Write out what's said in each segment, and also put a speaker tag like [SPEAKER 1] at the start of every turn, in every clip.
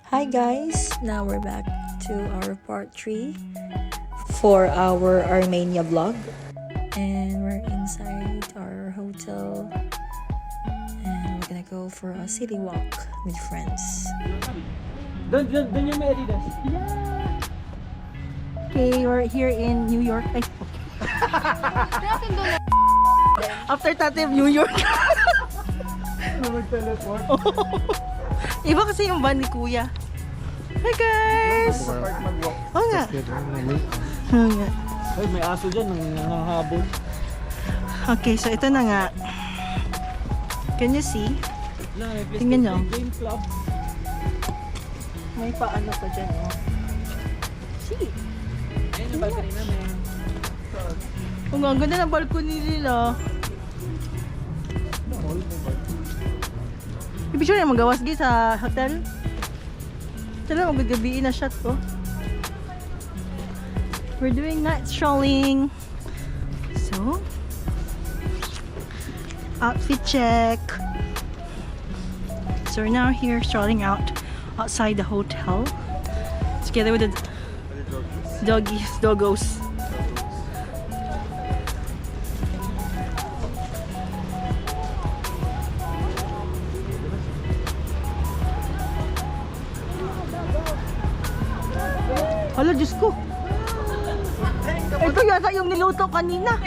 [SPEAKER 1] Hi guys, now we're back to our part 3 for our Armenia vlog, and we're inside our hotel and we're gonna go for a city walk with friends.
[SPEAKER 2] Doon yung may Adidas.
[SPEAKER 3] Okay, we're here in New York. Ay, after tatim, New York.
[SPEAKER 2] Mag-teleport.
[SPEAKER 3] Iba kasi yung van ni Kuya. Hi guys! Oo nga. Oo nga.
[SPEAKER 2] Ay, may aso dyan, nangahabol.
[SPEAKER 3] Okay, so ito na nga. Can you see? Tingnan nyo.
[SPEAKER 2] Game club.
[SPEAKER 3] May paano pa dyan, oh. See?
[SPEAKER 2] Ayun yung balcony namin.
[SPEAKER 3] Ang ganda ng balcony nila. Ibig siya na magawas sa hotel. Ito na, magagabiin na shot ko. We're doing night strolling. So, outfit check. So we're now here strolling outside the hotel together with the doggos. Hala, Diyos ko. Ito yata yung niluto kanina.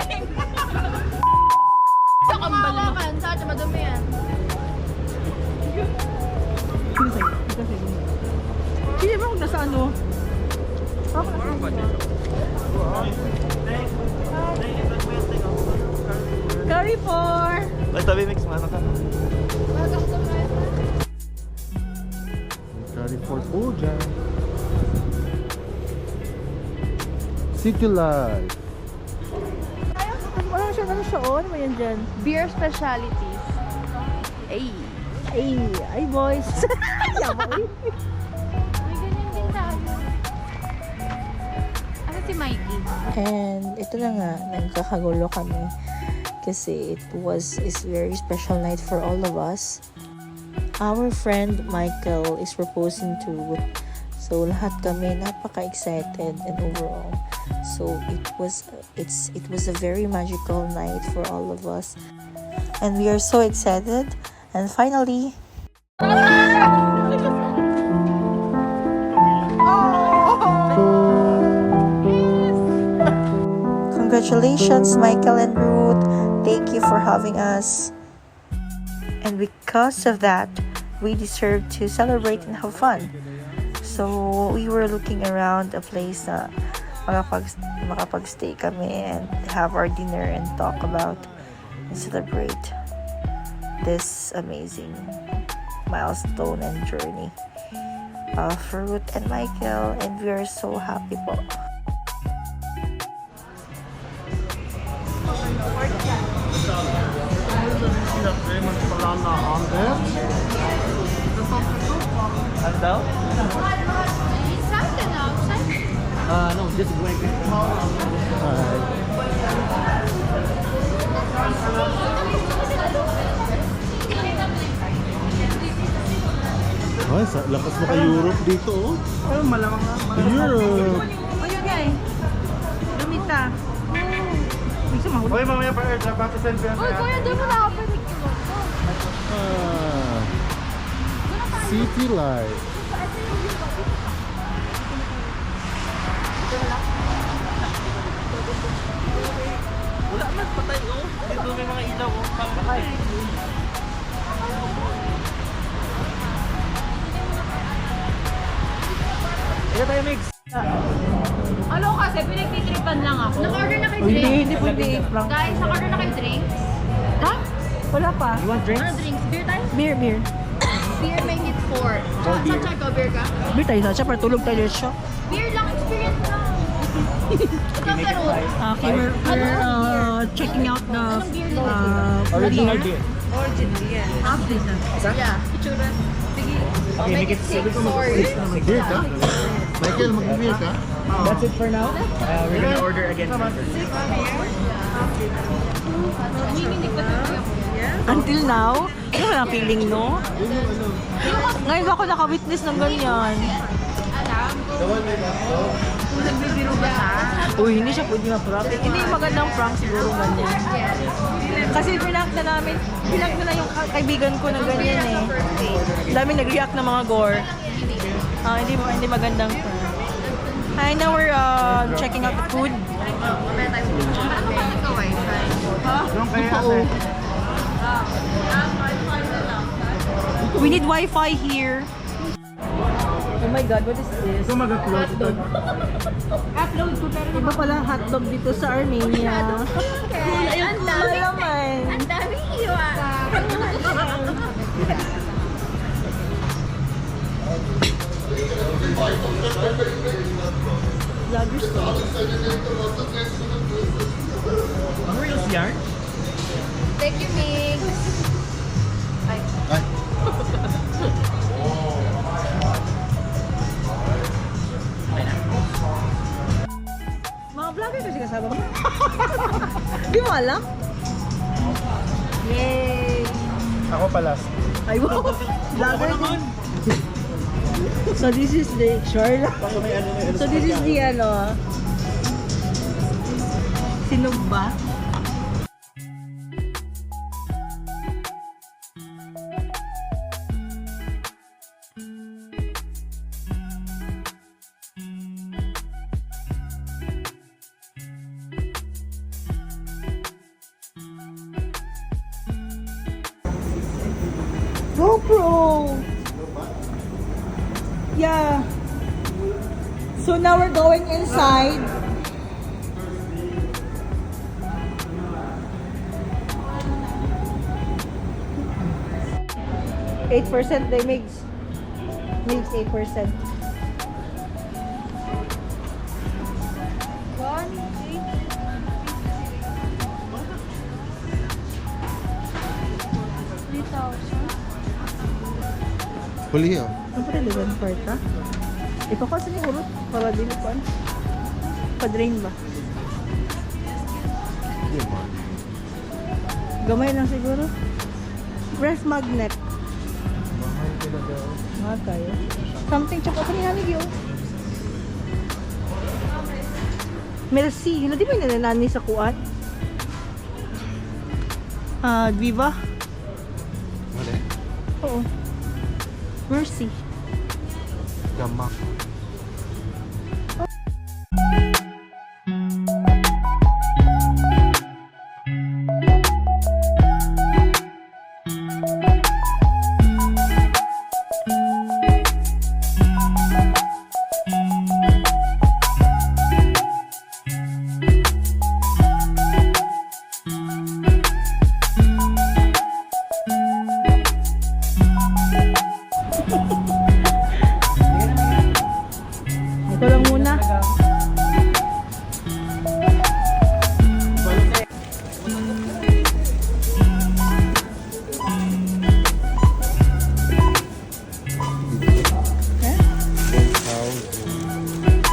[SPEAKER 4] Sa kambal naman, sa atin madumi yan.
[SPEAKER 3] Hindi ba kung nasa ano? Curry for!
[SPEAKER 2] Ay, tabi mix mana ka.
[SPEAKER 5] Curry for Puja. City Life.
[SPEAKER 3] Ano siya? Ano siya? Oh, ano ba yan dyan?
[SPEAKER 4] Beer specialties. Ay.
[SPEAKER 3] Ay boys! Yaboy!
[SPEAKER 4] May ganyan din tayo. Ano si Mikey?
[SPEAKER 1] And ito na nga, nagkakagulo kami kasi it's very special night for all of us. Our friend Michael is proposing to, so lahat kami napaka-excited and overall. So it was a very magical night for all of us, and we are so excited. And finally, congratulations, Michael and Ruth. Thank you for having us. And because of that, we deserve to celebrate and have fun. So we were looking around a place na makapag-stay kami and have our dinner and talk about and celebrate this amazing milestone and journey of Ruth and Michael, and we are so happy po.
[SPEAKER 2] Ano daw?
[SPEAKER 4] Something outside.
[SPEAKER 2] No, just going.
[SPEAKER 5] Ay, lakas mo kay Europe dito, oh.
[SPEAKER 3] Oh, malamang nga.
[SPEAKER 5] Europe.
[SPEAKER 3] O yun guys. Lumita. Bisa mahulog.
[SPEAKER 2] Hoy, mamaya pa airdrop ako send ko yan.
[SPEAKER 4] Uy, kuya, doon mo na ako pwede
[SPEAKER 5] Ah, City Life.
[SPEAKER 2] Wala man, patay oh. Dito may mga ilaw oh. Patay. Ito tayo mix.
[SPEAKER 4] Ano kasi, pinagtitripan lang ako. Nag-order na kayo
[SPEAKER 3] Hindi,
[SPEAKER 4] drinks.
[SPEAKER 3] hindi pwede. Frank.
[SPEAKER 4] Guys, nag-order na kayo drinks.
[SPEAKER 3] Ha? Wala pa.
[SPEAKER 2] You want drinks?
[SPEAKER 4] Ano drinks? Beer tayo?
[SPEAKER 3] Beer.
[SPEAKER 4] Beer, make it 4. Saan siya ka? Beer ka?
[SPEAKER 3] Beer tayo sa siya para tulog tayo siya.
[SPEAKER 4] Beer lang, experience lang. Ikaw sa road.
[SPEAKER 3] Okay, we're checking out the
[SPEAKER 2] Original
[SPEAKER 3] beer.
[SPEAKER 2] beer.
[SPEAKER 4] Yeah. Itsura. Sige.
[SPEAKER 2] Okay, make it 6.
[SPEAKER 4] Sorry.
[SPEAKER 5] Beer ka? Michael, mag-beer ka?
[SPEAKER 2] That's it for now. We're gonna order again.
[SPEAKER 4] Nanginginig pa tayo.
[SPEAKER 3] Until now, ano ba ang feeling, no? Ngayon ba ako naka-witness ng ganyan?
[SPEAKER 4] Nagbibiro ba siya?
[SPEAKER 3] Uy, hindi siya pwede ma-prank. Hindi magandang prank siguro ganyan. Kasi pinag na yung kaibigan ko na ganyan eh. Dami nag-react ng mga gore. Hindi magandang prank. Hi, now we're checking out the food.
[SPEAKER 4] Paano ba nagka-wifi?
[SPEAKER 3] We need Wi-Fi here. Oh my God, what is this? Hotdog.
[SPEAKER 4] Upload ko pero
[SPEAKER 3] Iba pala hotdog dito sa Armenia.
[SPEAKER 4] ang dami.
[SPEAKER 3] Malaman.
[SPEAKER 4] Ang dami hiwa.
[SPEAKER 3] Vloggers to.
[SPEAKER 2] Ang reels yarn?
[SPEAKER 4] Thank you, Mix.
[SPEAKER 5] Ay.
[SPEAKER 3] Mga vlogger kasi kasama mo. Di mo alam? Yay!
[SPEAKER 5] Ako pala.
[SPEAKER 3] Ay, wow! Vlogger din. So this is the Charla. So this is the Sinugba. GoPro! Yeah. So now we're going inside. %, they makes 8%.
[SPEAKER 5] Huli oh.
[SPEAKER 3] Ano pa rin part ha? Ipakasa niya urot para dili pa. Pa-drain ba? Gamay lang siguro. Breast magnet. Mahal kayo. Something chok ako ni Hanig yun. Merci. Hindi ba yung nanani sa kuan? Viva?
[SPEAKER 5] Huli.
[SPEAKER 3] Oo. Mercy.
[SPEAKER 5] Gamak.
[SPEAKER 3] Ito lang muna.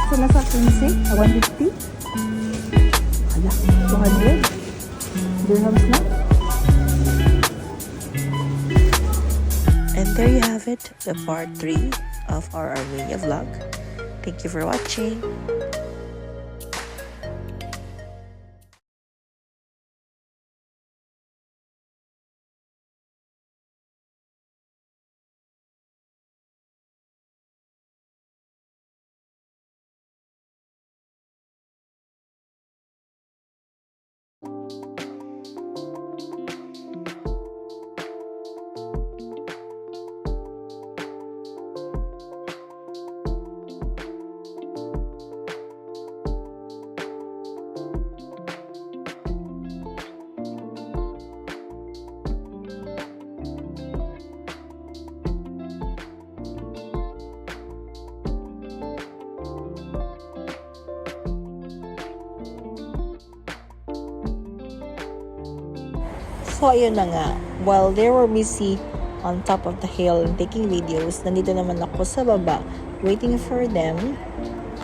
[SPEAKER 3] So, nasa 15? 150? Hala, 200? Dirhams na?
[SPEAKER 1] And there you have it, the part 3 of our Armenia vlog. Thank you for watching. So, ayun na nga. While they were busy on top of the hill and taking videos, nandito naman ako sa baba waiting for them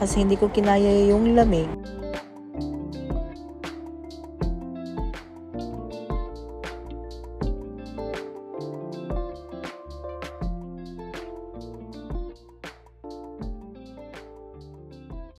[SPEAKER 1] kasi hindi ko kinaya yung lamig.